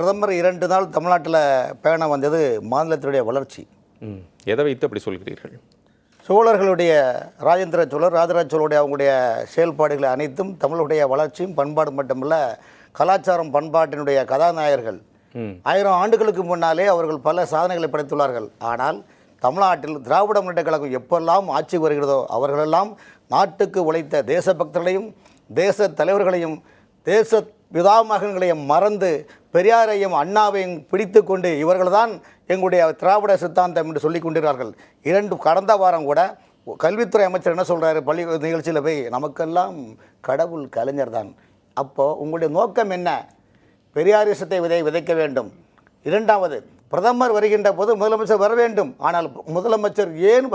பிரதமர் 2 நாள் தமிழ்நாட்டில் பயணம் வந்தது மாநிலத்தினுடைய வளர்ச்சி. எதை வைத்து அப்படி சொல்கிறீர்கள்? சோழர்களுடைய ராஜேந்திர சோழர், ராஜராஜ சோழருடைய அவங்களுடைய செயல்பாடுகளை அனைத்தும் தமிழுடைய வளர்ச்சியும் பண்பாடு மட்டுமல்ல, கலாச்சாரம் பண்பாட்டினுடைய கதாநாயகர்கள். 1000 ஆண்டுகளுக்கு முன்னாலே அவர்கள் பல சாதனைகளை படைத்துள்ளார்கள். ஆனால் தமிழ்நாட்டில் திராவிட முன்னேற்ற கழகம் எப்பெல்லாம் ஆட்சி வருகிறதோ அவர்களெல்லாம் நாட்டுக்கு உழைத்த தேசபக்தர்களையும் தேச தலைவர்களையும் தேச பிதாமகன்களையும் மறந்து பெரியாரையும் அண்ணாவையும் பிடித்து கொண்டு இவர்கள்தான் எங்களுடைய திராவிட சித்தாந்தம் என்று சொல்லிக் கொண்டிருக்கிறார்கள். கடந்த வாரம் கூட கல்வித்துறை அமைச்சர் என்ன சொல்கிறாரு, பள்ளி நிகழ்ச்சியில் போய் நமக்கெல்லாம் கடவுள் கலைஞர் தான். அப்போது உங்களுடைய நோக்கம் என்ன? பெரியாரிசத்தை விதைக்க வேண்டும். இரண்டாவது, பிரதமர் வருகின்ற போது முதலமைச்சர் வர வேண்டும். ஆனால் முதலமைச்சர் ஏன்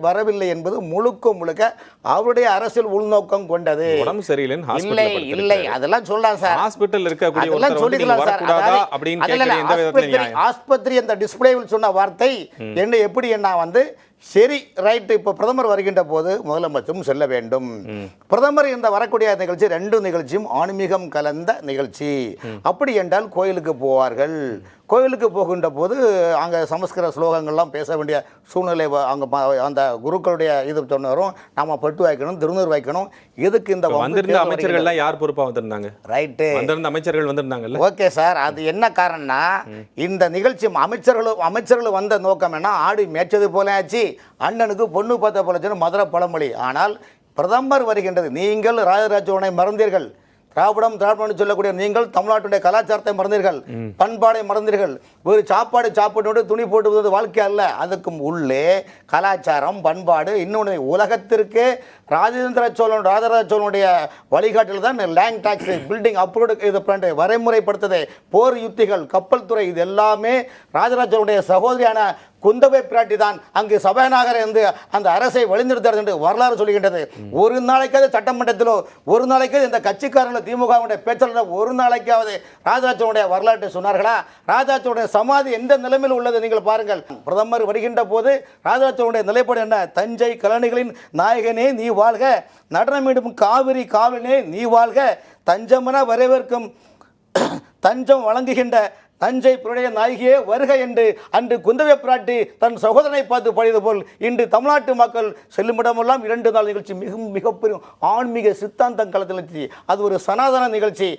வரவில்லை என்பது முழுக்க அவருடைய அரசியல் உள்நோக்கம் கொண்டது. உடம்பு சரியில்லைன்னு இல்லை இல்லை அதெல்லாம் சொல்லலாம் சார். ஹாஸ்பிட்டல் இருக்கக்கூடிய அதெல்லாம் சொல்லிக்கலாம் சார். ஆஸ்பத்திரி அந்த டிஸ்பிளேவில் சொன்ன வார்த்தை என்ன எப்படி என்ன சரி ரைட்டு. இப்போ பிரதமர் வருகின்ற போது முதலமைச்சரும் செல்ல வேண்டும். பிரதமர் இந்த வரக்கூடிய நிகழ்ச்சி 2 நிகழ்ச்சியும் ஆன்மீகம் கலந்த நிகழ்ச்சி. அப்படி என்றால் கோயிலுக்கு போவார்கள். கோயிலுக்கு போகின்ற போது அங்கே சமஸ்கிருத ஸ்லோகங்கள்லாம் பேச வேண்டிய சூழ்நிலை அங்கே அந்த குருக்களுடைய இது சொன்னவரும் நாம் பட்டு வைக்கணும், திருநூறு வைக்கணும். எதுக்கு இந்த வந்திருந்த அமைச்சர்கள்லாம் யார் பொறுப்பாக வந்திருந்தாங்க? ரைட்டு, வந்திருந்த அமைச்சர்கள் வந்திருந்தாங்கல்ல. Okay sir. அது என்ன காரணம்னா இந்த நிகழ்ச்சி அமைச்சர்கள் வந்த நோக்கம் என்ன, ஆடு மேய்ச்சது போல ஆச்சு, அண்ணனுக்கு பொண்ணு பார்த்த போலச்சுன்னு மதுரை பழமொழி. ஆனால் பிரதமர் வருகின்றது. நீங்கள் ராஜராஜனை மறந்தீர்கள். திராவிடம் சொல்லக்கூடிய நீங்கள் தமிழ்நாட்டுடைய கலாச்சாரத்தை மறந்தீர்கள், பண்பாடை மறந்தீர்கள். ஒரு சாப்பாடு துணி போட்டு வாழ்க்கை அல்ல. அதுக்கும் உள்ளே கலாச்சாரம் பண்பாடு. இன்னொன்று, உலகத்திற்கு ராஜராஜ சோழனுடைய வழிகாட்டில் தான் லேண்ட் டாக்ஸ், பில்டிங் அப்ரூவ்டு இது வரைமுறைப்படுத்தது. போர் யுத்திகள், கப்பல் துறை, இது எல்லாமே ராஜராஜ சோழனுடைய சகோதரியான குந்தவை பிராட்டி தான் அங்கு சபாநாயகர் என்று அந்த அரசை வழிநிறுத்தார் என்று வரலாறு சொல்லுகின்றது. ஒரு நாளைக்காவது சட்டமன்றத்திலோ, ஒரு நாளைக்காவது இந்த கட்சிக்காரர்கள் திமுகவுடைய பேச்சாளர் ஒரு நாளைக்காவது ராஜராஜனுடைய வரலாற்றை சொன்னார்களா? ராஜராஜனுடைய சமாதி எந்த நிலைமையில் உள்ளது நீங்கள் பாருங்கள். பிரதமர் வருகின்ற போது ராஜராஜனுடைய நிலைப்பாடு என்ன? தஞ்சை கலனிகளின் நாயகனே நீ வாழ்க, நடனமிடும் காவிரி காவலனே நீ வாழ்க, தஞ்சமென வரவேற்கும் தஞ்சம் வழங்குகின்ற தஞ்சை புடைய நாயகியே வருக என்று அன்று குந்தவை பிராட்டி தன் சகோதரனை பார்த்து பாடியது போல் இன்று தமிழ்நாட்டு மக்கள் செல்லுமிடமெல்லாம் 2 நாள் நிகழ்ச்சி மிகப்பெரிய ஆன்மீக சித்தாந்தம் களத்தில். அது ஒரு சனாதன நிகழ்ச்சி.